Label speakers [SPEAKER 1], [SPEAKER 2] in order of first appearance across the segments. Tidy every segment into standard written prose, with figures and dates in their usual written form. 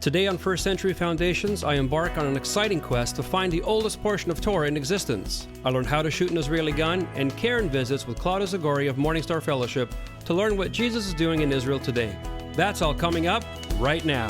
[SPEAKER 1] Today on First Century Foundations, I embark on an exciting quest to find the oldest portion of Torah in existence. I learn how to shoot an Israeli gun, and Karen visits with Claudia Zagori of Morningstar Fellowship to learn what Jesus is doing in Israel today. That's all coming up right now.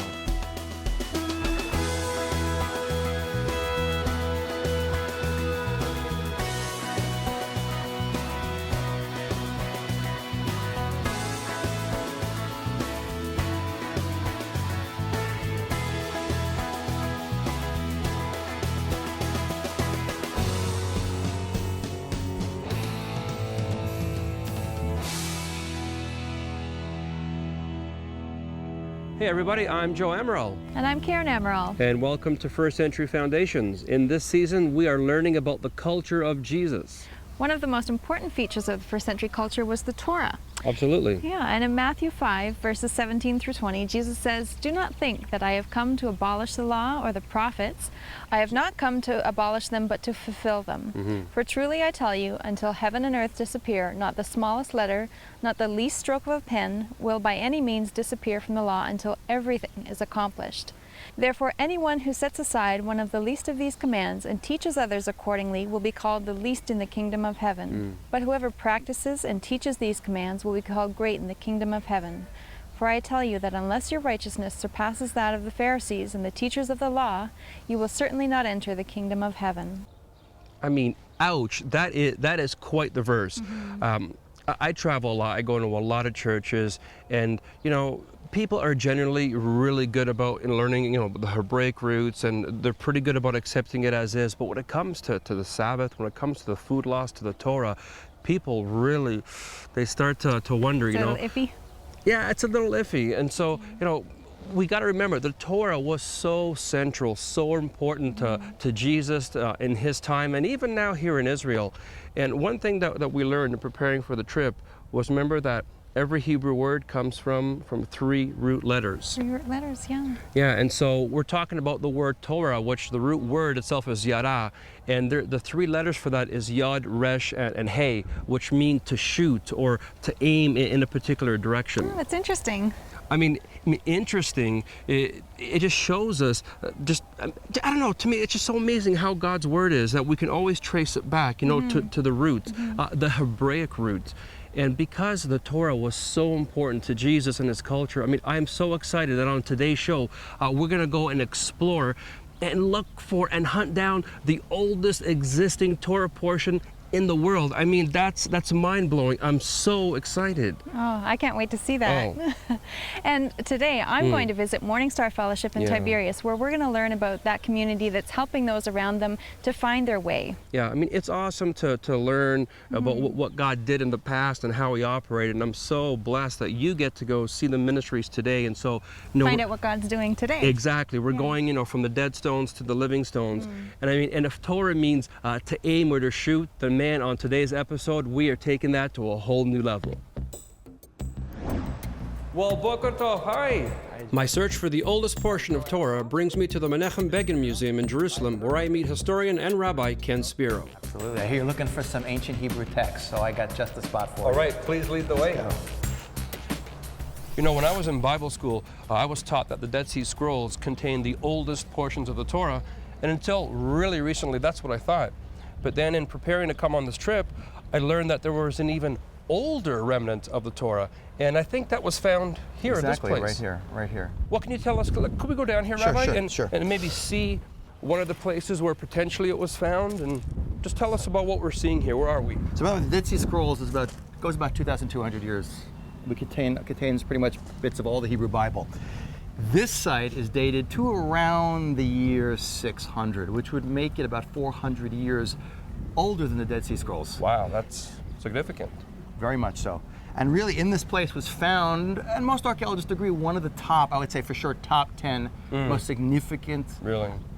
[SPEAKER 1] Hey everybody, I'm Joe Amaral.
[SPEAKER 2] And I'm Karen Amaral.
[SPEAKER 1] And welcome to First Century Foundations. In this season, we are learning about the culture of Jesus.
[SPEAKER 2] One of the most important features of the first century culture was the Torah.
[SPEAKER 1] Absolutely.
[SPEAKER 2] Yeah, and in Matthew 5, verses 17 through 20, Jesus says, "Do not think that I have come to abolish the law or the prophets. I have not come to abolish them, but to fulfill them. For truly I tell you, until heaven and earth disappear, not the smallest letter, not the least stroke of a pen will by any means disappear from the law until everything is accomplished. Therefore, anyone who sets aside one of the least of these commands and teaches others accordingly will be called the least in the kingdom of heaven. But whoever practices and teaches these commands will be called great in the kingdom of heaven. For I tell you that unless your righteousness surpasses that of the Pharisees and the teachers of the law, you will certainly not enter the kingdom of heaven."
[SPEAKER 1] I mean, ouch, that is quite the verse. I travel a lot, I go into a lot of churches, and people are generally really good about learning, the Hebraic roots, and they're pretty good about accepting it as is. But when it comes to the Sabbath, when it comes to the food laws, to the Torah, people really, they start to wonder,
[SPEAKER 2] It's a little iffy.
[SPEAKER 1] Yeah, it's a little iffy. And so, we got to remember the Torah was so central, so important to Jesus in his time, and even now here in Israel. And one thing that we learned in preparing for the trip was, remember that every Hebrew word comes from 3 root letters.
[SPEAKER 2] 3 root letters, yeah.
[SPEAKER 1] Yeah, and so we're talking about the word Torah, which the root word itself is yara, and the 3 letters for that is yod, resh, and hey, which mean to shoot or to aim in a particular direction.
[SPEAKER 2] Oh, that's interesting.
[SPEAKER 1] I mean, interesting. It just shows us, I don't know, to me, it's just so amazing how God's word is, that we can always trace it back, to the roots, the Hebraic roots. And because the Torah was so important to Jesus and his culture, I mean, I'm so excited that on today's show, we're going to go and explore and look for and hunt down the oldest existing Torah portion in the world. I mean, that's mind-blowing. I'm so excited.
[SPEAKER 2] Oh, I can't wait to see that. Oh. And today I'm going to visit Morningstar Fellowship in Tiberias, where we're going to learn about that community that's helping those around them to find their way.
[SPEAKER 1] Yeah, I mean, it's awesome to learn about what God did in the past and how he operated, and I'm so blessed that you get to go see the ministries today, and so
[SPEAKER 2] find out what God's doing today.
[SPEAKER 1] Exactly. We're going, from the dead stones to the living stones. And I mean, and if Torah means to aim or to shoot, then man, on today's episode, we are taking that to a whole new level. Well, Boker Tov, hi. My search for the oldest portion of Torah brings me to the Menachem Begin Museum in Jerusalem, where I meet historian and Rabbi Ken Spiro.
[SPEAKER 3] Absolutely. I hear you're looking for some ancient Hebrew texts, so I got just the spot for you.
[SPEAKER 1] All right, please lead the way. When I was in Bible school, I was taught that the Dead Sea Scrolls contain the oldest portions of the Torah, and until really recently, that's what I thought. But then in preparing to come on this trip, I learned that there was an even older remnant of the Torah, and I think that was found here in this place.
[SPEAKER 3] Exactly, right here.
[SPEAKER 1] What can you tell us? Could we go down here,
[SPEAKER 3] Sure,
[SPEAKER 1] Rabbi?
[SPEAKER 3] Sure.
[SPEAKER 1] And maybe see one of the places where potentially it was found, and just tell us about what we're seeing here. Where are we?
[SPEAKER 3] So remember, the Dead Sea Scrolls goes about 2,200 years. It contains pretty much bits of all the Hebrew Bible. This site is dated to around the year 600, which would make it about 400 years older than the Dead Sea Scrolls.
[SPEAKER 1] Wow, that's significant.
[SPEAKER 3] Very much so. And really, in this place was found, and most archaeologists agree, one of the top, I would say for sure, top 10 most significant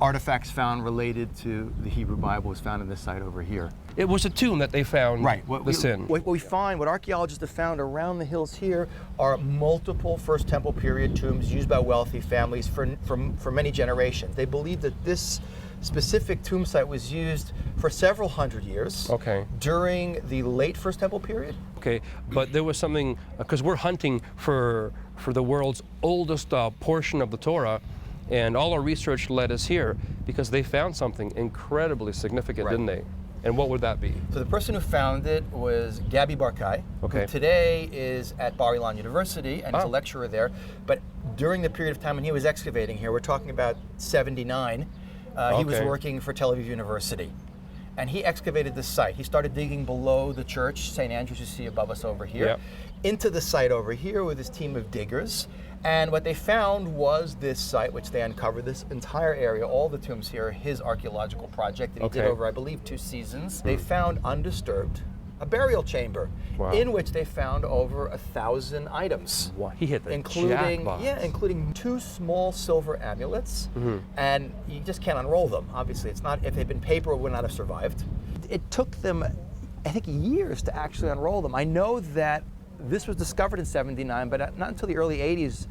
[SPEAKER 3] artifacts found related to the Hebrew Bible was found in this site over here.
[SPEAKER 1] It was a tomb that they found.
[SPEAKER 3] Right.
[SPEAKER 1] What
[SPEAKER 3] archaeologists have found around the hills here are multiple First Temple period tombs used by wealthy families for many generations. They believe that this specific tomb site was used for several hundred years during the late First Temple period.
[SPEAKER 1] Okay, but there was something, because we're hunting for the world's oldest portion of the Torah, And all our research led us here because they found something incredibly significant, didn't they? And what would that be?
[SPEAKER 3] So the person who found it was Gabriel Barkay, who today is at Bar Ilan University and is a lecturer there. But during the period of time when he was excavating here, we're talking about 79, he was working for Tel Aviv University. And he excavated this site. He started digging below the church, St. Andrew's you see above us over here, into the site over here with his team of diggers. And what they found was this site, which they uncovered, this entire area, all the tombs here, his archaeological project that he did over, I believe, 2 seasons. They found undisturbed a burial chamber in which they found over 1,000 items.
[SPEAKER 1] Wow. He hit the
[SPEAKER 3] including
[SPEAKER 1] jackpot.
[SPEAKER 3] including 2 small silver amulets, and you just can't unroll them. Obviously, it's not, if they'd been paper, it would not have survived. It took them, I think, years to actually unroll them. I know that this was discovered in 79, but not until the early 80s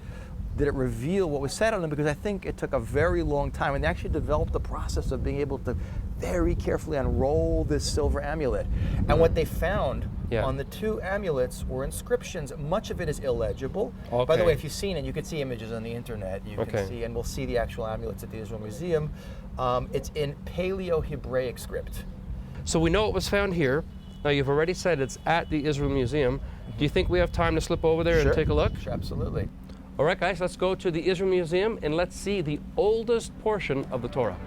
[SPEAKER 3] did it reveal what was said on them, because I think it took a very long time, and they actually developed the process of being able to very carefully unroll this silver amulet. And what they found on the 2 amulets were inscriptions. Much of it is illegible. By the way, if you've seen it, you can see images on the internet. You can see, and we'll see the actual amulets at the Israel Museum. It's in Paleo-Hebraic script.
[SPEAKER 1] So we know it was found here. Now, you've already said it's at the Israel Museum. Do you think we have time to slip over there and take a look?
[SPEAKER 3] Sure, absolutely.
[SPEAKER 1] All right, guys, let's go to the Israel Museum and let's see the oldest portion of the Torah.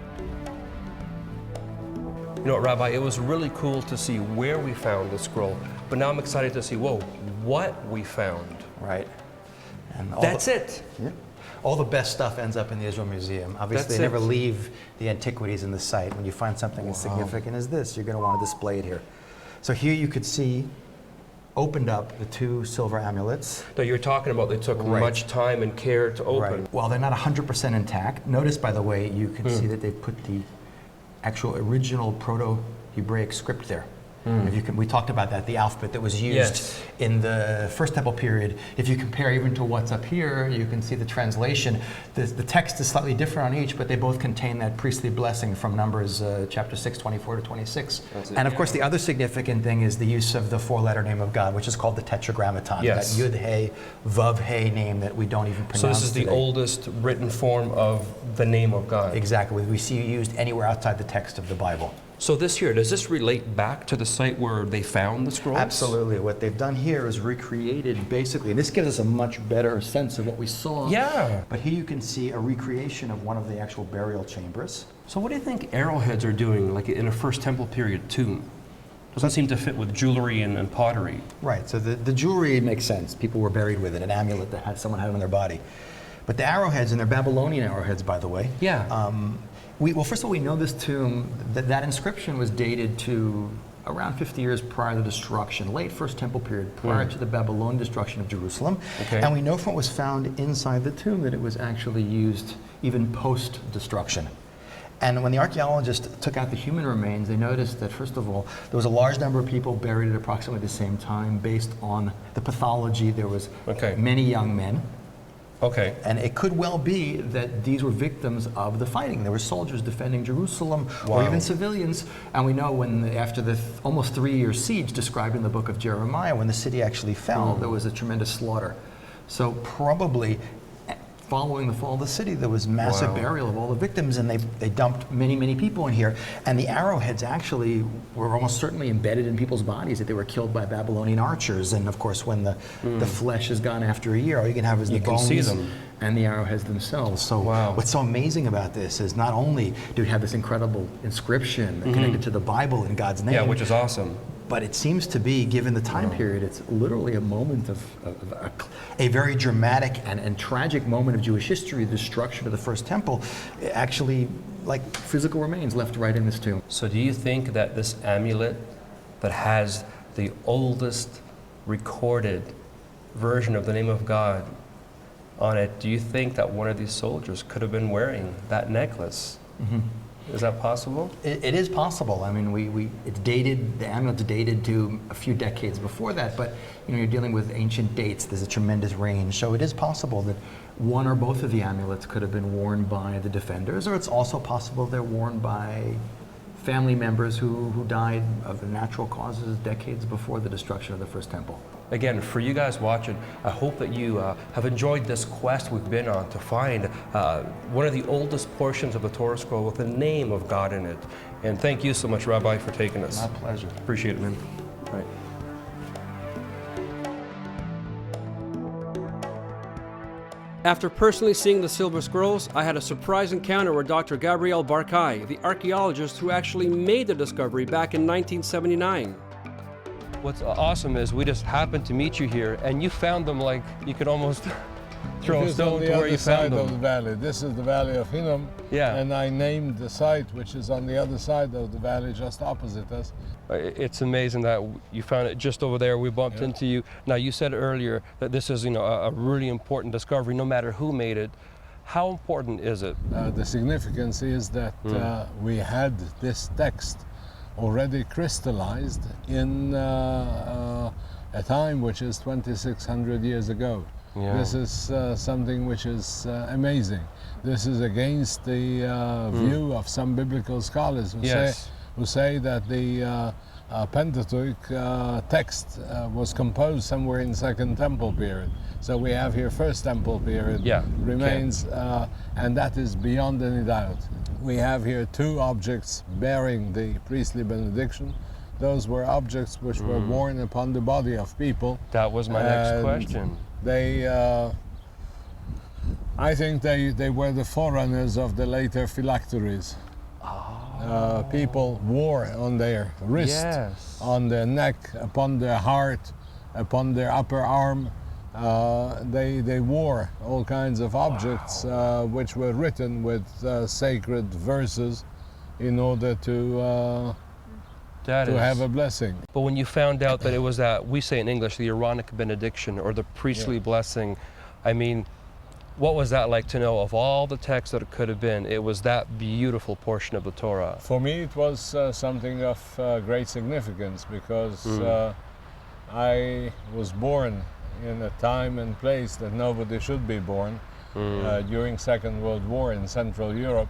[SPEAKER 1] You know what, Rabbi, it was really cool to see where we found the scroll, but now I'm excited to see, what we found.
[SPEAKER 3] Right. And
[SPEAKER 1] That's it.
[SPEAKER 3] Yeah. All the best stuff ends up in the Israel Museum. Obviously, they never leave the antiquities in the site. When you find something as significant as this, you're going to want to display it here. So here you could see, opened up, the 2 silver amulets.
[SPEAKER 1] That you're talking about, they took much time and care to open.
[SPEAKER 3] Right. Well, they're not 100% intact. Notice, by the way, you can see that they put the actual original Proto-Hebraic script there. If you can, we talked about that, the alphabet that was used in the First Temple period. If you compare even to what's up here, you can see the translation. The text is slightly different on each, but they both contain that priestly blessing from Numbers chapter 6, 24 to 26. And of course, the other significant thing is the use of the 4-letter name of God, which is called the Tetragrammaton. That Yud-He, Vav-He name that we don't even pronounce.
[SPEAKER 1] So this is the oldest written form of the name of God.
[SPEAKER 3] Exactly. We see it used anywhere outside the text of the Bible.
[SPEAKER 1] So this here, does this relate back to the site where they found the scrolls?
[SPEAKER 3] Absolutely. What they've done here is recreated, basically, and this gives us a much better sense of what we saw.
[SPEAKER 1] Yeah.
[SPEAKER 3] But here you can see a recreation of one of the actual burial chambers.
[SPEAKER 1] So what do you think arrowheads are doing, like in a First Temple period tomb? Doesn't seem to fit with jewelry and pottery.
[SPEAKER 3] Right. So the jewelry makes sense. People were buried with it, an amulet that someone had on their body. But the arrowheads, and they're Babylonian arrowheads, by the way.
[SPEAKER 1] Yeah.
[SPEAKER 3] Well, first of all, we know this tomb, that inscription was dated to around 50 years prior to the destruction, late First Temple period, prior to the Babylonian destruction of Jerusalem. And we know from what was found inside the tomb that it was actually used even post-destruction. And when the archaeologists took out the human remains, they noticed that, first of all, there was a large number of people buried at approximately the same time. Based on the pathology, there was many young men. And it could well be that these were victims of the fighting. There were soldiers defending Jerusalem, or even civilians. And we know after the almost 3-year siege described in the book of Jeremiah, when the city actually fell, there was a tremendous slaughter. So probably following the fall of the city, there was massive burial of all the victims, and they dumped many, many people in here. And the arrowheads actually were almost certainly embedded in people's bodies, that they were killed by Babylonian archers. And of course, when the flesh is gone after a year, all you can have is the bones and the arrowheads themselves. So what's so amazing about this is not only do we have this incredible inscription connected to the Bible in God's name.
[SPEAKER 1] Yeah, which is awesome.
[SPEAKER 3] But it seems to be, given the time period, it's literally a moment of a very dramatic and tragic moment of Jewish history, the destruction of the First Temple, actually like physical remains left right in this tomb.
[SPEAKER 1] So do you think that this amulet that has the oldest recorded version of the name of God on it, do you think that one of these soldiers could have been wearing that necklace? Is that possible?
[SPEAKER 3] It is possible. I mean, it's dated, the amulet's dated to a few decades before that, but you're dealing with ancient dates. There's a tremendous range. So it is possible that one or both of the amulets could have been worn by the defenders, or it's also possible they're worn by family members who died of natural causes decades before the destruction of the First Temple.
[SPEAKER 1] Again, for you guys watching, I hope that you have enjoyed this quest we've been on to find one of the oldest portions of the Torah scroll with the name of God in it. And thank you so much, Rabbi, for taking us.
[SPEAKER 3] My pleasure.
[SPEAKER 1] Appreciate it, man.
[SPEAKER 3] Right.
[SPEAKER 4] After personally seeing the Silver Scrolls, I had a surprise encounter with Dr. Gabriel Barkay, the archaeologist who actually made the discovery back in 1979.
[SPEAKER 1] What's awesome is we just happened to meet you here, and you found them like you could almost throw a stone to where you found
[SPEAKER 5] Of the
[SPEAKER 1] them.
[SPEAKER 5] valley. This is the Valley of Hinnom,
[SPEAKER 1] Yeah.
[SPEAKER 5] and I named the site, which is on the other side of the valley, just opposite us.
[SPEAKER 1] It's amazing that you found it just over there. We bumped into you. Now, you said earlier that this is, a really important discovery, no matter who made it. How important is it?
[SPEAKER 5] The significance is that we had this text already crystallized in a time which is 2,600 years ago.
[SPEAKER 1] Yeah.
[SPEAKER 5] This is something which is amazing. This is against the view of some biblical scholars who say that the Pentateuch text was composed somewhere in Second Temple period. So we have here First Temple period remains, and that is beyond any doubt. We have here two objects bearing the priestly benediction. Those were objects which were worn upon the body of people.
[SPEAKER 1] That was my next question.
[SPEAKER 5] They, I think they were the forerunners of the later phylacteries. People wore on their wrist, on their neck, upon their heart, upon their upper arm. They wore all kinds of objects which were written with sacred verses in order to have a blessing.
[SPEAKER 1] But when you found out that it was that, we say in English, the Aaronic benediction or the priestly blessing, I mean, what was that like to know of all the texts that it could have been? It was that beautiful portion of the Torah.
[SPEAKER 5] For me, it was something of great significance because I was born in a time and place that nobody should be born during Second World War in Central Europe.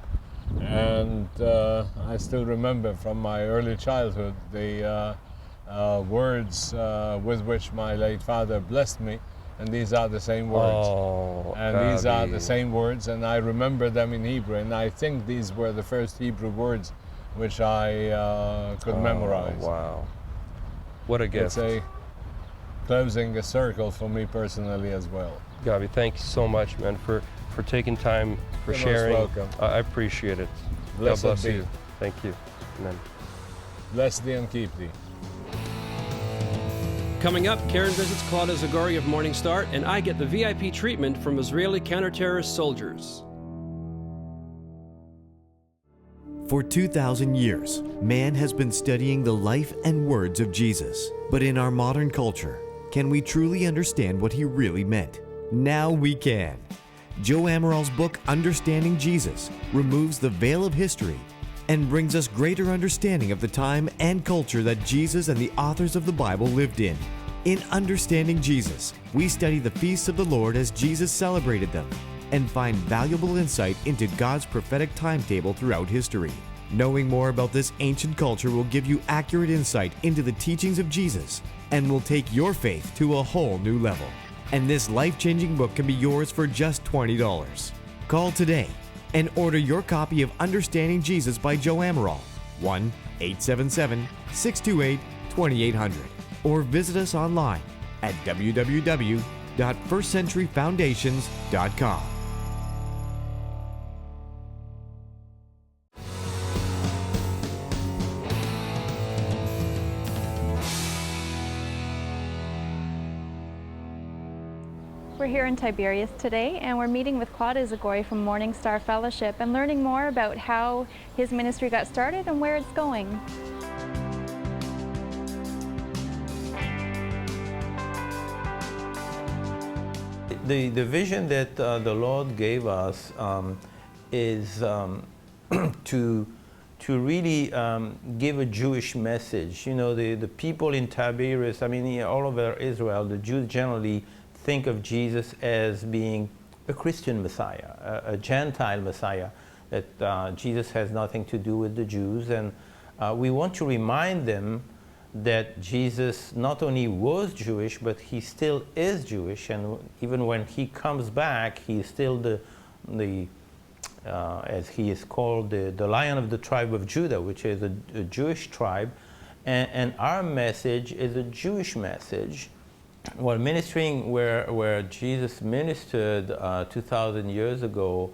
[SPEAKER 5] And I still remember from my early childhood the words with which my late father blessed me, and these are the same words. These are the same words, and I remember them in Hebrew, and I think these were the first Hebrew words which I could memorize.
[SPEAKER 1] Wow. What a gift.
[SPEAKER 5] It's closing a circle for me personally as well.
[SPEAKER 1] Gabi, thank you so much, man, for taking time, for
[SPEAKER 5] You're
[SPEAKER 1] sharing.
[SPEAKER 5] most welcome.
[SPEAKER 1] I appreciate it.
[SPEAKER 5] Blessed
[SPEAKER 1] God bless
[SPEAKER 5] be.
[SPEAKER 1] you. Thank you. Amen.
[SPEAKER 5] Bless thee and keep thee.
[SPEAKER 4] Coming up, Karen visits Claudia Zagori of Morning Star, and I get the VIP treatment from Israeli counter-terrorist soldiers.
[SPEAKER 6] For 2,000 years, man has been studying the life and words of Jesus. But in our modern culture, can we truly understand what he really meant? Now we can. Joe Amaral's book, Understanding Jesus, removes the veil of history and brings us greater understanding of the time and culture that Jesus and the authors of the Bible lived in. In Understanding Jesus, we study the feasts of the Lord as Jesus celebrated them and find valuable insight into God's prophetic timetable throughout history. Knowing more about this ancient culture will give you accurate insight into the teachings of Jesus and will take your faith to a whole new level. And this life-changing book can be yours for just $20. Call today and order your copy of Understanding Jesus by Joe Amaral, 1-877-628-2800, or visit us online at www.firstcenturyfoundations.com.
[SPEAKER 2] We're here in Tiberias today, and we're meeting with Claudia Zagori from Morning Star Fellowship and learning more about how his ministry got started and where it's going.
[SPEAKER 7] The vision that the Lord gave us is to really give a Jewish message. You know, the people in Tiberias, I mean, all over Israel, the Jews generally think of Jesus as being a Christian Messiah, a Gentile Messiah, that Jesus has nothing to do with the Jews. And we want to remind them that Jesus not only was Jewish, but he still is Jewish, and even when he comes back, he is still the as he is called, the Lion of the tribe of Judah, which is a Jewish tribe, and our message is a Jewish message. While ministering where Jesus ministered 2,000 years ago,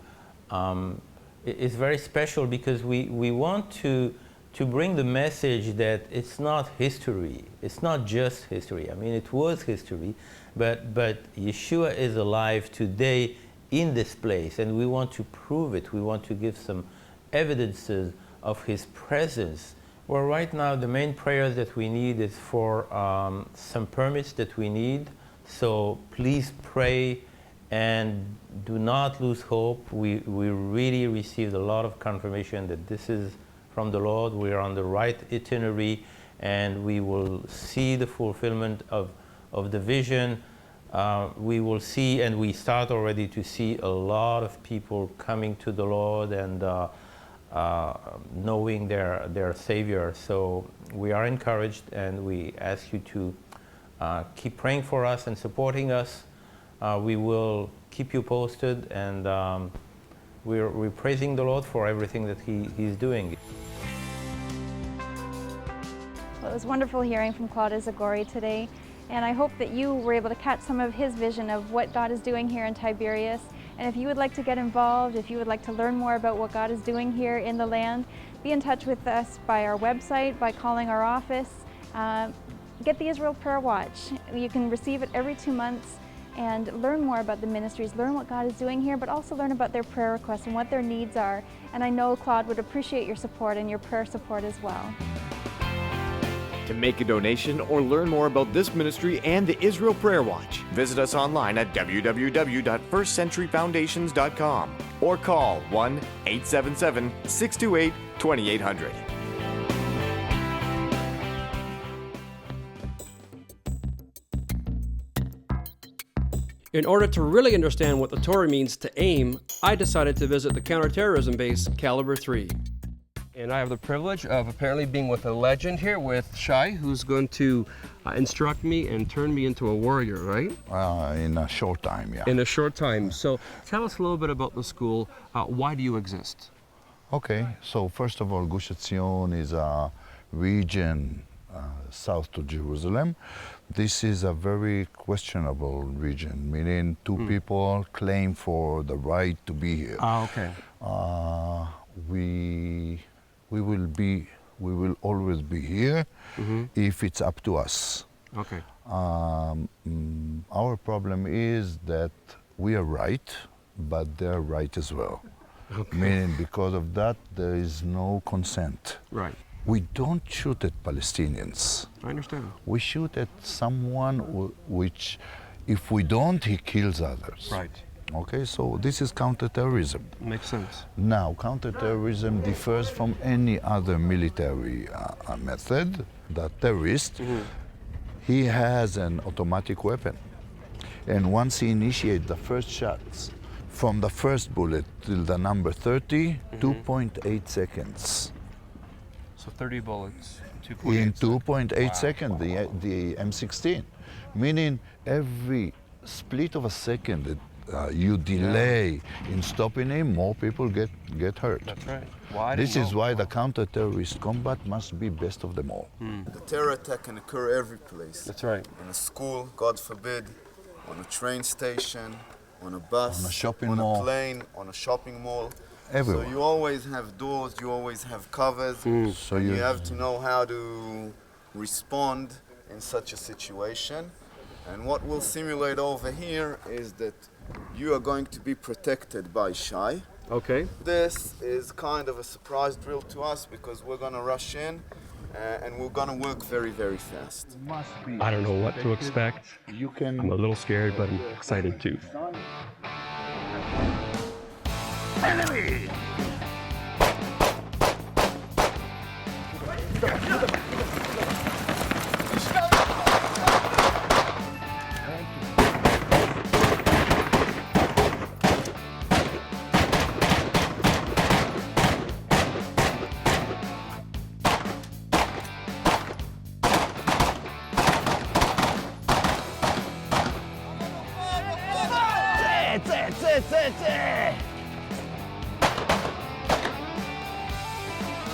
[SPEAKER 7] is very special because we want to bring the message that it's not history. It's not just history. I mean, it was history, but Yeshua is alive today in this place, and we want to prove it. We want to give some evidences of his presence. Well, right now, the main prayers that we need is for some permits that we need. So please pray and do not lose hope. We really received a lot of confirmation that this is from the Lord. We are on the right itinerary, and we will see the fulfillment of the vision. We will see, and we start already to see a lot of people coming to the Lord and knowing their Savior. So we are encouraged, and we ask you to keep praying for us and supporting us. We will keep you posted, and we're praising the Lord for everything that He's doing.
[SPEAKER 2] Well, it was wonderful hearing from Claude Zagori today, and I hope that you were able to catch some of his vision of what God is doing here in Tiberias. And if you would like to get involved, if you would like to learn more about what God is doing here in the land, be in touch with us by our website, by calling our office. Get the Israel Prayer Watch. You can receive it every 2 months and learn more about the ministries, learn what God is doing here, but also learn about their prayer requests and what their needs are. And I know Claude would appreciate your support and your prayer support as well.
[SPEAKER 6] To make a donation or learn more about this ministry and the Israel Prayer Watch, visit us online at www.firstcenturyfoundations.com or call 1-877-628-2800.
[SPEAKER 4] In order to really understand what the Torah means to aim, I decided to visit the counterterrorism base Caliber 3.
[SPEAKER 1] And I have the privilege of apparently being with a legend here, with Shai, who's going to instruct me and turn me into a warrior, right?
[SPEAKER 8] In a short time, yeah.
[SPEAKER 1] In a short time. So tell us a little bit about the school. Why do you exist?
[SPEAKER 8] Okay, so first of all, Gush Etzion is a region south to Jerusalem. This is a very questionable region, meaning two people claim for the right to be here.
[SPEAKER 1] Okay.
[SPEAKER 8] We will always be here if it's up to us.
[SPEAKER 1] Okay.
[SPEAKER 8] Our problem is that we are right, but they're right as well.
[SPEAKER 1] Okay.
[SPEAKER 8] Meaning because of that, there is no consent.
[SPEAKER 1] Right.
[SPEAKER 8] We don't shoot at Palestinians.
[SPEAKER 1] I understand.
[SPEAKER 8] We shoot at someone which, if we don't, he kills others.
[SPEAKER 1] Right.
[SPEAKER 8] Okay, so this is counterterrorism.
[SPEAKER 1] Makes sense.
[SPEAKER 8] Now, counterterrorism differs from any other military method. The terrorist, he has an automatic weapon. And once he initiates the first shots, from the first bullet till the number 30, 2.8 seconds.
[SPEAKER 1] So 30 bullets, 2.8
[SPEAKER 8] In
[SPEAKER 1] seconds.
[SPEAKER 8] 2.8 seconds, the M16. Meaning every split of a second you delay in stopping him, more people get hurt.
[SPEAKER 1] That's right. Why?
[SPEAKER 8] This is why the counter-terrorist combat must be best of them all.
[SPEAKER 9] The terror attack can occur every place.
[SPEAKER 1] That's right.
[SPEAKER 9] In a school, God forbid, on a train station, on a bus,
[SPEAKER 8] On a shopping
[SPEAKER 9] on
[SPEAKER 8] mall.
[SPEAKER 9] a plane, on a shopping mall.
[SPEAKER 8] Everywhere.
[SPEAKER 9] So you always have doors, you always have covers.
[SPEAKER 8] So
[SPEAKER 9] and
[SPEAKER 8] you-
[SPEAKER 9] you have to know how to respond in such a situation. And what we'll simulate over here is that you are going to be protected by Shai.
[SPEAKER 1] Okay.
[SPEAKER 9] This is kind of a surprise drill to us because we're going to rush in and we're going to work very, very fast.
[SPEAKER 1] I don't know what to expect.
[SPEAKER 8] You can
[SPEAKER 1] I'm a little scared, but I'm excited too.
[SPEAKER 8] enemy.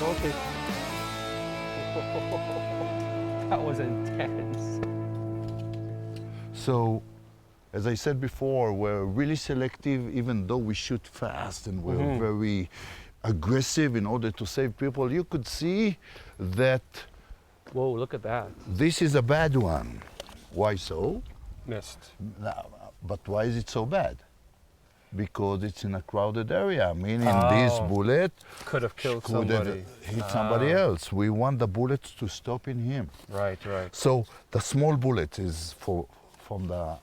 [SPEAKER 1] okay. That was intense.
[SPEAKER 8] So, as I said before, we're really selective, even though we shoot fast and we're very aggressive in order to save people. You could see that
[SPEAKER 1] Whoa, look at that.
[SPEAKER 8] this is a bad one. Why so?
[SPEAKER 1] Missed.
[SPEAKER 8] But why is it so bad? Because it's in a crowded area, meaning this bullet
[SPEAKER 1] could have killed
[SPEAKER 8] could have
[SPEAKER 1] somebody.
[SPEAKER 8] hit somebody else. We want the bullets to stop in him.
[SPEAKER 1] Right, right.
[SPEAKER 8] So the small bullet is from the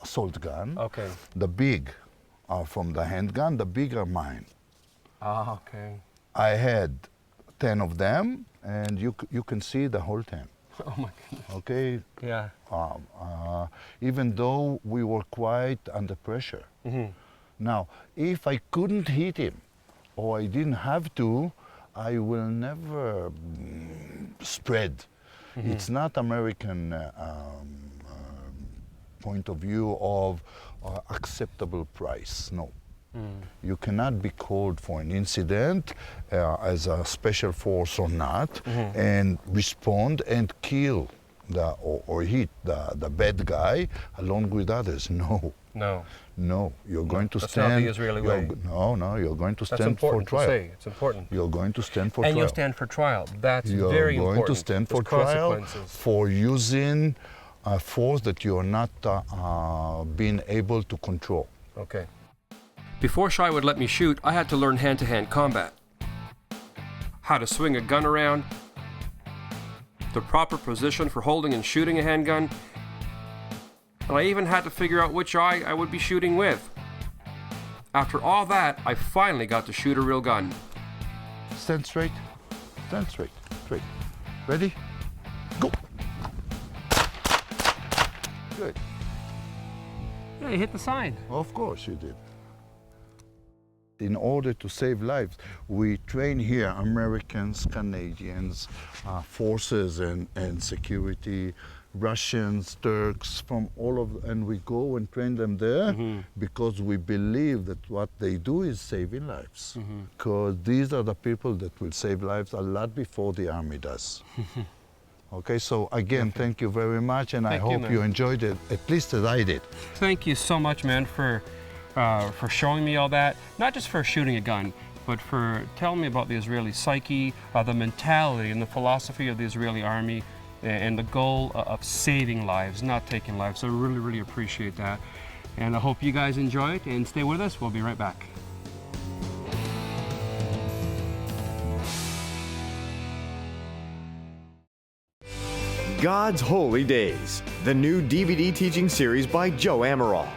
[SPEAKER 8] assault gun.
[SPEAKER 1] Okay.
[SPEAKER 8] The big are from the handgun. The big are mine.
[SPEAKER 1] Ah, okay.
[SPEAKER 8] I had 10 of them, and you can see the whole 10.
[SPEAKER 1] Oh my goodness.
[SPEAKER 8] Okay.
[SPEAKER 1] Yeah.
[SPEAKER 8] Even though we were quite under pressure. Now, if I couldn't hit him, or I didn't have to, I will never spread. It's not American point of view of acceptable price, no. You cannot be called for an incident as a special force or not and respond and kill or hit the bad guy along with others. No.
[SPEAKER 1] No.
[SPEAKER 8] No, you're going to
[SPEAKER 1] That's
[SPEAKER 8] stand.
[SPEAKER 1] not the Israeli way.
[SPEAKER 8] No, you're going to
[SPEAKER 1] That's
[SPEAKER 8] stand for
[SPEAKER 1] important to
[SPEAKER 8] trial.
[SPEAKER 1] say. It's important.
[SPEAKER 8] You're going to stand for
[SPEAKER 1] And
[SPEAKER 8] trial.
[SPEAKER 1] you'll stand for trial. That's
[SPEAKER 8] You're
[SPEAKER 1] very
[SPEAKER 8] going
[SPEAKER 1] important.
[SPEAKER 8] to stand for
[SPEAKER 1] There's
[SPEAKER 8] trial
[SPEAKER 1] consequences.
[SPEAKER 8] for using a force that you're not being able to control.
[SPEAKER 1] Okay.
[SPEAKER 4] Before Shai would let me shoot, I had to learn hand-to-hand combat. How to swing a gun around, the proper position for holding and shooting a handgun, and I even had to figure out which eye I would be shooting with. After all that, I finally got to shoot a real gun.
[SPEAKER 8] Stand straight. Stand straight. Straight. Ready? Go. Good.
[SPEAKER 1] Yeah, you hit the sign.
[SPEAKER 8] Of course you did. In order to save lives, we train here Americans, Canadians, forces and security, Russians, Turks, from all of, and we go and train them there because we believe that what they do is saving lives. Because these are the people that will save lives a lot before the army does. Okay, so again, thank you very much, and I hope you enjoyed it, at least as I did.
[SPEAKER 1] Thank you so much, man, for showing me all that. Not just for shooting a gun, but for telling me about the Israeli psyche, the mentality and the philosophy of the Israeli army, and the goal of saving lives, not taking lives. So I really, really appreciate that. And I hope you guys enjoy it and stay with us. We'll be right back.
[SPEAKER 6] God's Holy Days, the new DVD teaching series by Joe Amaral.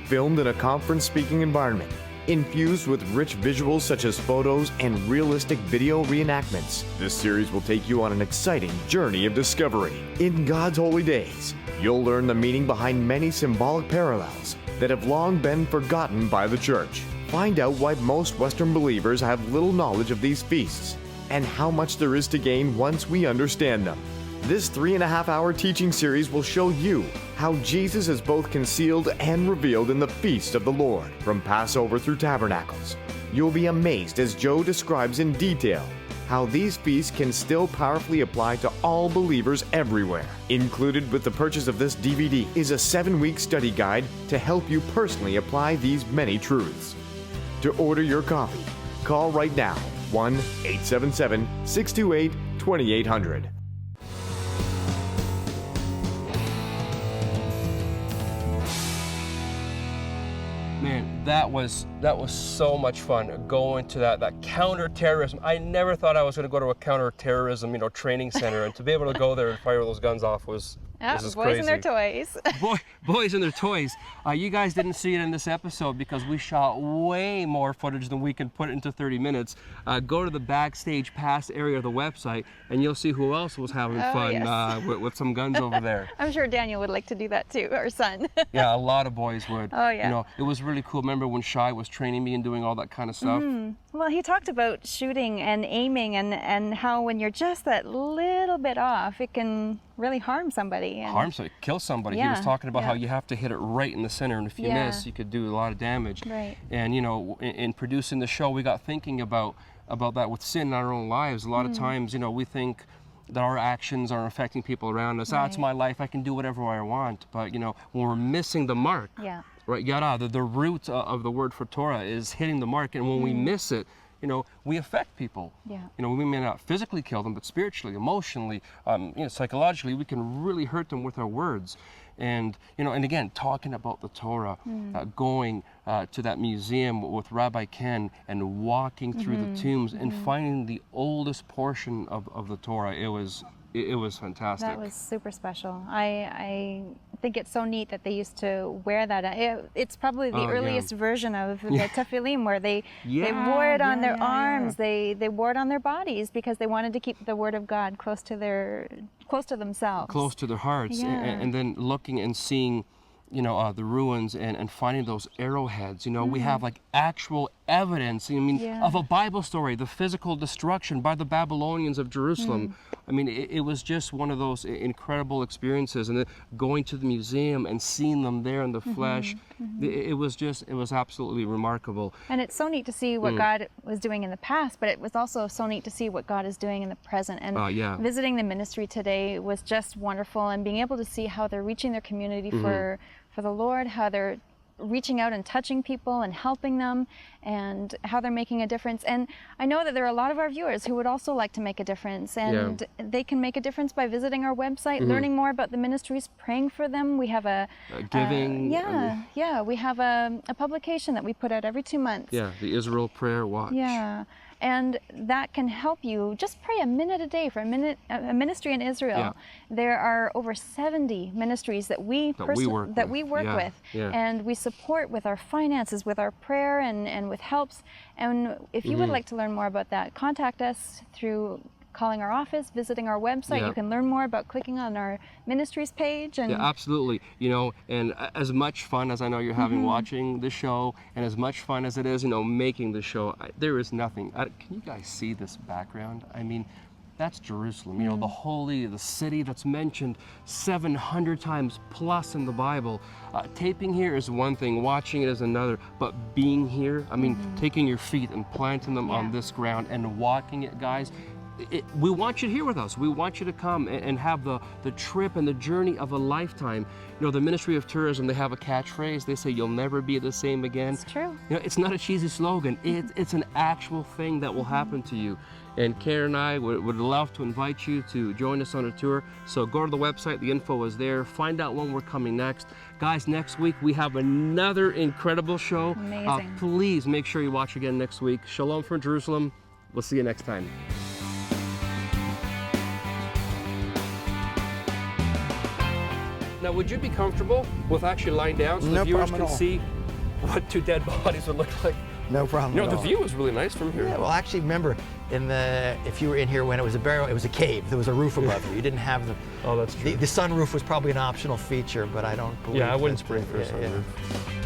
[SPEAKER 6] Filmed in a conference speaking environment, infused with rich visuals such as photos and realistic video reenactments, this series will take you on an exciting journey of discovery. In God's Holy Days, you'll learn the meaning behind many symbolic parallels that have long been forgotten by the church. Find out why most Western believers have little knowledge of these feasts, and how much there is to gain once we understand them. This 3.5-hour teaching series will show you how Jesus is both concealed and revealed in the feast of the Lord, from Passover through Tabernacles. You'll be amazed as Joe describes in detail how these feasts can still powerfully apply to all believers everywhere. Included with the purchase of this DVD is a 7-week study guide to help you personally apply these many truths. To order your copy, call right now, 1-877-628-2800.
[SPEAKER 1] Man, that was so much fun going to that counter-terrorism. I never thought I was going to go to a counter-terrorism, training center, and to be able to go there and fire those guns off was
[SPEAKER 2] boys
[SPEAKER 1] crazy.
[SPEAKER 2] and their toys.
[SPEAKER 1] Boys and their toys. You guys didn't see it in this episode because we shot way more footage than we can put into 30 minutes. Go to the backstage pass area of the website and you'll see who else was having fun
[SPEAKER 2] yes.
[SPEAKER 1] with some guns over there.
[SPEAKER 2] I'm sure Daniel would like to do that too, our son.
[SPEAKER 1] Yeah, a lot of boys would.
[SPEAKER 2] Oh yeah.
[SPEAKER 1] It was really cool. Remember when Shai was training me and doing all that kind of stuff?
[SPEAKER 2] Well, he talked about shooting and aiming and how when you're just that little bit off, it can really harm somebody. And
[SPEAKER 1] kill somebody. He
[SPEAKER 2] Yeah,
[SPEAKER 1] was talking about
[SPEAKER 2] yeah.
[SPEAKER 1] how you have to hit it right in the center, and if you
[SPEAKER 2] Yeah.
[SPEAKER 1] miss, you could do a lot of damage.
[SPEAKER 2] Right.
[SPEAKER 1] And you know, in producing the show, we got thinking about that with sin in our own lives. A lot of times, you know, we think that our actions are affecting people around us. Ah, it's
[SPEAKER 2] Right.
[SPEAKER 1] my life, I can do whatever I want. But you know, when we're missing the mark,
[SPEAKER 2] Yeah.
[SPEAKER 1] right? Yada, the root of the word for Torah is hitting the mark, and when we miss it, you know, we affect people.
[SPEAKER 2] Yeah.
[SPEAKER 1] You know, we may not physically kill them, but spiritually, emotionally, you know, psychologically, we can really hurt them with our words. And you know, and again, talking about the Torah, going to that museum with Rabbi Ken and walking through the tombs and finding the oldest portion of the Torah, it was fantastic.
[SPEAKER 2] That was super special. I think it's so neat that they used to wear that. It's probably the
[SPEAKER 1] Oh, yeah.
[SPEAKER 2] earliest version of the tefillin, where they wore it on their arms. They wore it on their bodies because they wanted to keep the word of God close to themselves.
[SPEAKER 1] Close to their hearts.
[SPEAKER 2] Yeah.
[SPEAKER 1] And then looking and seeing, you know, the ruins and finding those arrowheads. You know, we have like actual evidence, I mean,
[SPEAKER 2] Yeah.
[SPEAKER 1] of a Bible story, the physical destruction by the Babylonians of Jerusalem. I mean, it was just one of those incredible experiences. And then going to the museum and seeing them there in the flesh, it was absolutely remarkable.
[SPEAKER 2] And it's so neat to see what God was doing in the past, but it was also so neat to see what God is doing in the present. And
[SPEAKER 1] Yeah.
[SPEAKER 2] visiting the ministry today was just wonderful, and being able to see how they're reaching their community for the Lord, how they're reaching out and touching people and helping them, and how they're making a difference. And I know that there are a lot of our viewers who would also like to make a difference, and they can make a difference by visiting our website, learning more about the ministries, praying for them. We have a
[SPEAKER 1] Giving.
[SPEAKER 2] we have a publication that we put out every 2 months.
[SPEAKER 1] Yeah, the Israel Prayer Watch.
[SPEAKER 2] Yeah, and that can help you just pray a minute a day for a ministry in Israel.
[SPEAKER 1] Yeah.
[SPEAKER 2] There are over 70 ministries that we work
[SPEAKER 1] Yeah,
[SPEAKER 2] with,
[SPEAKER 1] yeah.
[SPEAKER 2] and we support with our finances, with our prayer, and with helps. And if you would like to learn more about that, contact us through calling our office, visiting our website.
[SPEAKER 1] Yeah.
[SPEAKER 2] You can learn more about clicking on our ministries page. And
[SPEAKER 1] Yeah, absolutely. You know, and as much fun as I know you're having watching the show, and as much fun as it is, you know, making the show, there is nothing. Can you guys see this background? I mean, that's Jerusalem, you know, the city that's mentioned 700 times plus in the Bible. Taping here is one thing, watching it is another, but being here, I mean, taking your feet and planting them on this ground and walking it, guys, we want you here with us. We want you to come and have the trip and the journey of a lifetime. You know, the Ministry of Tourism, they have a catchphrase. They say, "You'll never be the same again."
[SPEAKER 2] it's true.
[SPEAKER 1] You know, it's not a cheesy slogan. It's an actual thing that will happen to you. And Karen and I would love to invite you to join us on a tour. So go to the website, the info is there. Find out when we're coming next. Guys, next week we have another incredible show.
[SPEAKER 2] Amazing.
[SPEAKER 1] Please make sure you watch again next week. Shalom from Jerusalem. We'll see you next time. Now, would you be comfortable with actually lying down so
[SPEAKER 3] No
[SPEAKER 1] the viewers
[SPEAKER 3] problem
[SPEAKER 1] can
[SPEAKER 3] at all.
[SPEAKER 1] see what two dead bodies would look like?
[SPEAKER 3] No problem.
[SPEAKER 1] You know,
[SPEAKER 3] at
[SPEAKER 1] the
[SPEAKER 3] all.
[SPEAKER 1] view is really nice from here.
[SPEAKER 3] Yeah, well, actually, remember, if you were in here when it was a burial, it was a cave. There was a roof above you. You didn't have the.
[SPEAKER 1] Oh, that's true.
[SPEAKER 3] The sunroof was probably an optional feature, but I don't believe.
[SPEAKER 1] Yeah, I wouldn't
[SPEAKER 3] that-
[SPEAKER 1] spray for a
[SPEAKER 3] yeah, yeah.
[SPEAKER 1] sunroof.